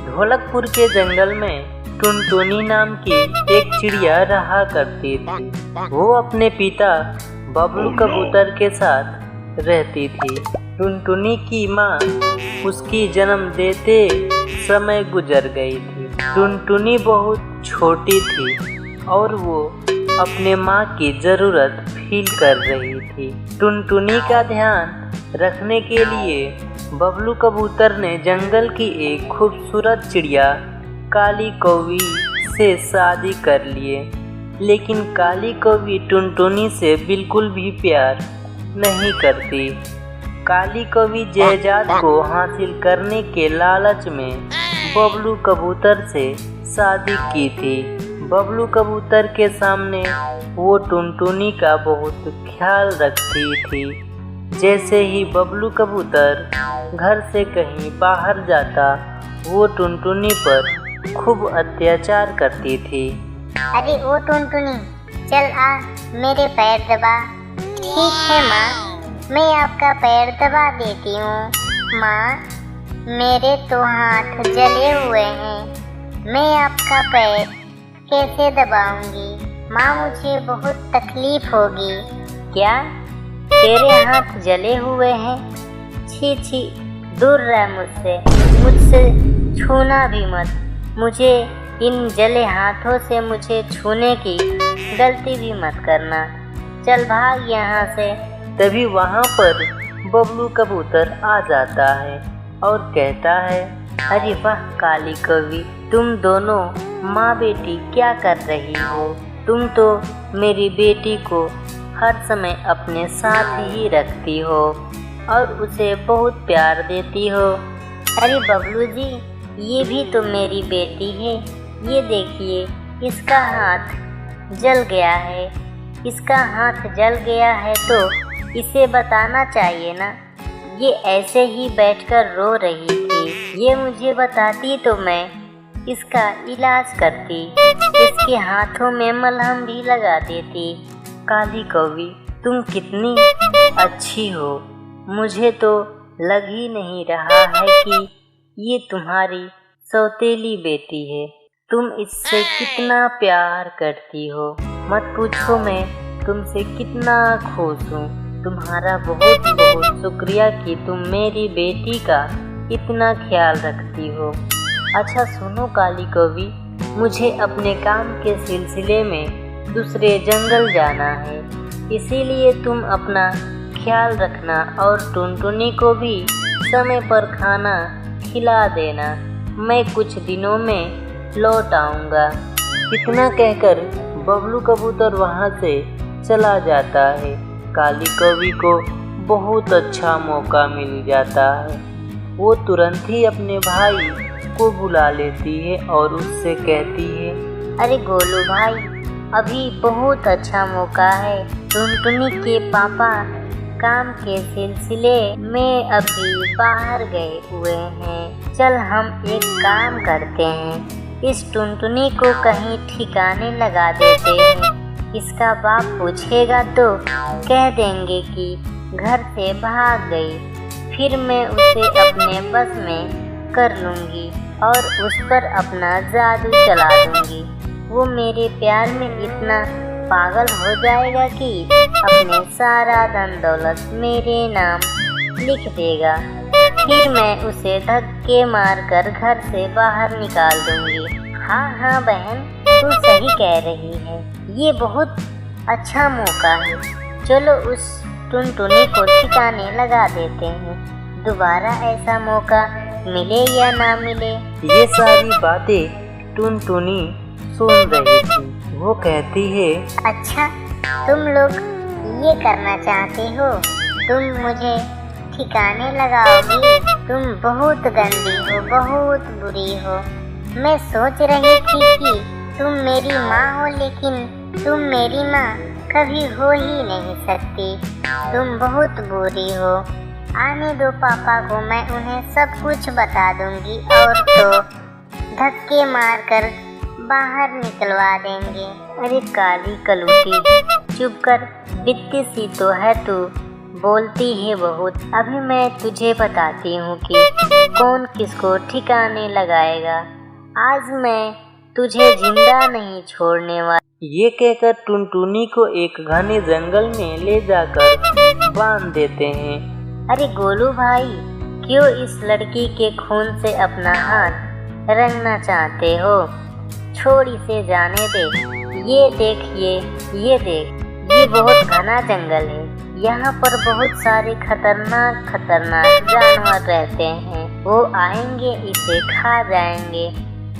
ढोलकपुर के जंगल में टुनटुनी नाम की एक चिड़िया रहा करती थी। वो अपने पिता बबलू कबूतर के साथ रहती थी। टुनटुनी की माँ उसकी जन्म देते समय गुजर गई थी। टुनटुनी बहुत छोटी थी और वो अपने माँ की ज़रूरत फील कर रही थी। टुनटुनी का ध्यान रखने के लिए बबलू कबूतर ने जंगल की एक खूबसूरत चिड़िया काली कौवी से शादी कर लिए। लेकिन काली कौवी टुनटुनी से बिल्कुल भी प्यार नहीं करती। काली कौवी जायदाद को हासिल करने के लालच में बबलू कबूतर से शादी की थी। बबलू कबूतर के सामने वो टुनटुनी का बहुत ख्याल रखती थी। जैसे ही बबलू कबूतर घर से कहीं बाहर जाता, वो टुनटुनी पर खूब अत्याचार करती थी। अरे ओ टुनटुनी, चल आ मेरे पैर दबा। ठीक है माँ, मैं आपका पैर दबा देती हूँ। माँ, मेरे तो हाथ जले हुए हैं, मैं आपका पैर कैसे दबाऊंगी? माँ, मुझे बहुत तकलीफ होगी। क्या तेरे हाथ जले हुए हैं? छी छी, दूर रह मुझसे छूना भी मत। मुझे इन जले हाथों से मुझे छूने की गलती भी मत करना। चल भाग यहाँ से। तभी वहाँ पर बबलू कबूतर आ जाता है और कहता है, अरे वाह काली कौवी, तुम दोनों माँ बेटी क्या कर रही हो? तुम तो मेरी बेटी को हर समय अपने साथ ही रखती हो और उसे बहुत प्यार देती हो। अरे बबलू जी, ये भी तो मेरी बेटी है। ये देखिए, इसका हाथ जल गया है। इसका हाथ जल गया है तो इसे बताना चाहिए ना। ये ऐसे ही बैठकर रो रही थी। ये मुझे बताती तो मैं इसका इलाज करती, इसके हाथों में मलहम भी लगा देती। काली कौवी, तुम कितनी अच्छी हो। मुझे तो लग ही नहीं रहा है कि ये तुम्हारी सौतेली बेटी है। तुम इससे कितना प्यार करती हो, मत पूछो। मैं तुमसे कितना खुश हूँ। तुम्हारा बहुत बहुत शुक्रिया कि तुम मेरी बेटी का इतना ख्याल रखती हो। अच्छा सुनो काली कौवी, मुझे अपने काम के सिलसिले में दूसरे जंगल जाना है, इसीलिए तुम अपना ख्याल रखना और टुनटुनी को भी समय पर खाना खिला देना। मैं कुछ दिनों में लौट आऊँगा। इतना कहकर बबलू कबूतर वहाँ से चला जाता है। काली कौवी को बहुत अच्छा मौका मिल जाता है। वो तुरंत ही अपने भाई को बुला लेती है और उससे कहती है, अरे गोलू भाई, अभी बहुत अच्छा मौका है। टुनटुनी के पापा काम के सिलसिले में अभी बाहर गए हुए हैं। चल हम एक काम करते हैं, इस टुनटुनी को कहीं ठिकाने लगा देते हैं। इसका बाप पूछेगा तो कह देंगे कि घर से भाग गई। फिर मैं उसे अपने बस में कर लूँगी और उस पर अपना जादू चला दूँगी। वो मेरे प्यार में इतना पागल हो जाएगा कि अपने सारा धन दौलत मेरे नाम लिख देगा। फिर मैं उसे धक्के मारकर घर से बाहर निकाल दूँगी। हाँ बहन, तू सही कह रही है। ये बहुत अच्छा मौका है। चलो उस टुनटुनी को ठिकाने लगा देते हैं। दोबारा ऐसा मौका मिले या ना मिले। ये सारी बातें टुनटुनी सुन रही थी। वो कहती है, अच्छा तुम लोग ये करना चाहते हो? तुम मुझे ठिकाने लगाओगी? तुम बहुत गंदी हो, बहुत बुरी हो। मैं सोच रही थी कि तुम मेरी माँ हो, लेकिन तुम मेरी माँ कभी हो ही नहीं सकती। तुम बहुत बुरी हो। आने दो पापा को, मैं उन्हें सब कुछ बता दूंगी और तो धक्के मारकर बाहर निकलवा देंगे। अरे काली कलूटी, चुप कर। बित्ती सी तो है तू, बोलती है बहुत। अभी मैं तुझे बताती हूँ कि कौन किसको ठिकाने लगाएगा। आज मैं तुझे जिंदा नहीं छोड़ने वाला। ये कहकर टुनटुनी को एक घने जंगल में ले जाकर बांध देते हैं। अरे गोलू भाई, क्यों इस लड़की के खून से अपना हाथ रंगना चाहते हो? छोड़ इसे जाने दे। ये देख, ये देख, ये बहुत घना जंगल है। यहाँ पर बहुत सारे खतरनाक जानवर रहते हैं। वो आएंगे, इसे खा जाएंगे।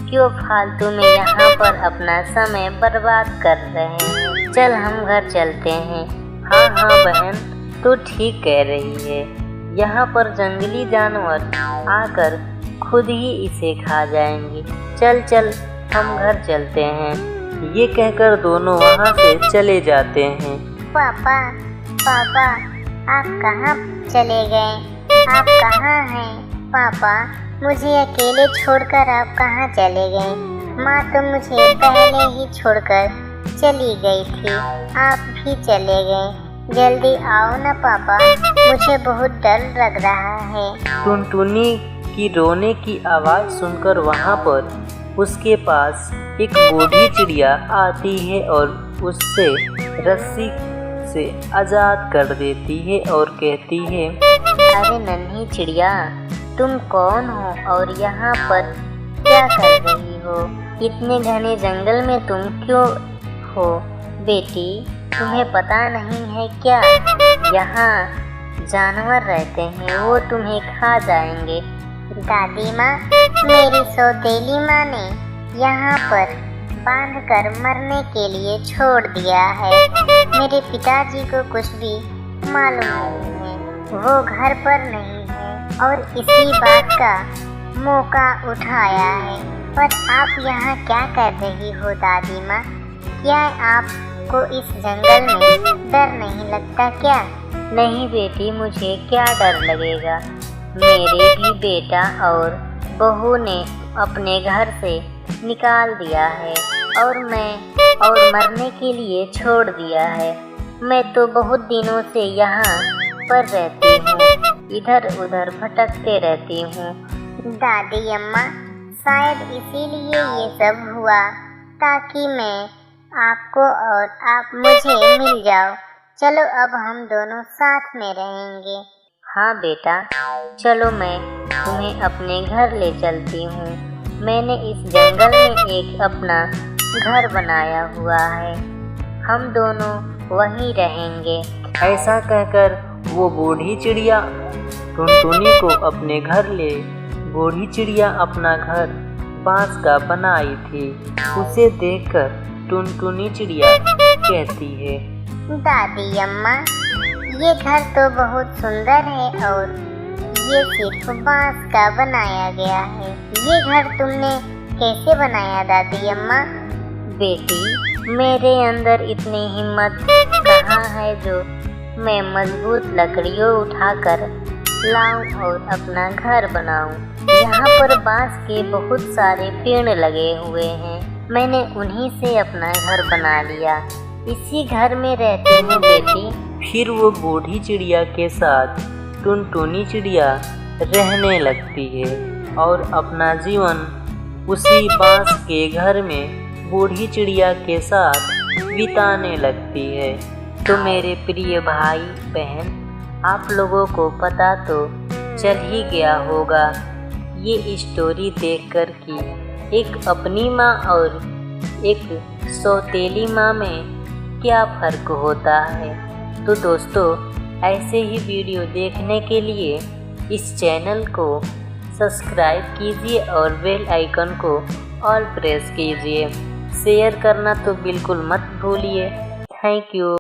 क्यों फालतू में यहाँ पर अपना समय बर्बाद कर रहे हैं। चल हम घर चलते हैं। हाँ बहन, तू ठीक कह रही है। यहाँ पर जंगली जानवर आकर खुद ही इसे खा जाएंगे। चल हम घर चलते हैं। ये कहकर दोनों वहाँ से चले जाते हैं। पापा, आप कहाँ चले गए? आप कहाँ हैं? पापा, मुझे अकेले छोड़कर आप कहाँ चले गए? माँ तो मुझे पहले ही छोड़कर चली गई थी। आप भी चले गए। जल्दी आओ ना पापा, मुझे बहुत डर लग रहा है। टुनटुनी की रोने की आवाज़ सुनकर वहाँ पर उसके पास एक बूढ़ी चिड़िया आती है और उससे रस्सी से आज़ाद कर देती है और कहती है, अरे नन्ही चिड़िया, तुम कौन हो और यहाँ पर क्या कर रही हो? इतने घने जंगल में तुम क्यों हो? बेटी, तुम्हें पता नहीं है क्या? यहाँ जानवर रहते हैं, वो तुम्हें खा जाएंगे। दादी माँ, मेरी सौतेली माँ ने यहाँ पर बांधकर मरने के लिए छोड़ दिया है। मेरे पिताजी को कुछ भी मालूम नहीं है, वो घर पर नहीं है और इसी बात का मौका उठाया है। पर आप यहाँ क्या कर रही हो दादी माँ? क्या आपको इस जंगल में डर नहीं लगता क्या? नहीं बेटी, मुझे क्या डर लगेगा। मेरे भी बेटा और बहू ने अपने घर से निकाल दिया है और मरने के लिए छोड़ दिया है। मैं तो बहुत दिनों से यहाँ पर रहती हूँ, इधर उधर भटकते रहती हूँ। दादी अम्मा, शायद इसीलिए ये सब हुआ, ताकि मैं आपको और आप मुझे मिल जाओ। चलो अब हम दोनों साथ में रहेंगे। हाँ बेटा, चलो मैं तुम्हें अपने घर ले चलती हूँ। मैंने इस जंगल में एक अपना घर बनाया हुआ है, हम दोनों वहीं रहेंगे। ऐसा कहकर वो बूढ़ी चिड़िया टुनटुनी को अपने घर ले। बूढ़ी चिड़िया अपना घर बांस का बनाई थी। उसे देखकर टुनटुनी चिड़िया कहती है, दादी अम्मा, ये घर तो बहुत सुंदर है और ये सिर्फ बांस का बनाया गया है। ये घर तुमने कैसे बनाया दादी अम्मा? बेटी, मेरे अंदर इतनी हिम्मत कहाँ है जो मैं मजबूत लकड़ियों उठाकर लाऊं और अपना घर बनाऊं। यहाँ पर बांस के बहुत सारे पेड़ लगे हुए हैं, मैंने उन्हीं से अपना घर बना लिया। इसी घर में रहती हूँ बेटी। फिर वो बूढ़ी चिड़िया के साथ टुनटुनी चिड़िया रहने लगती है और अपना जीवन उसी बांस के घर में बूढ़ी चिड़िया के साथ बिताने लगती है। तो मेरे प्रिय भाई बहन, आप लोगों को पता तो चल ही गया होगा ये स्टोरी देखकर कि एक अपनी माँ और एक सौतेली माँ में क्या फ़र्क होता है। तो दोस्तों, ऐसे ही वीडियो देखने के लिए इस चैनल को सब्सक्राइब कीजिए और बेल आइकन को ऑल प्रेस कीजिए। शेयर करना तो बिल्कुल मत भूलिए। Thank you.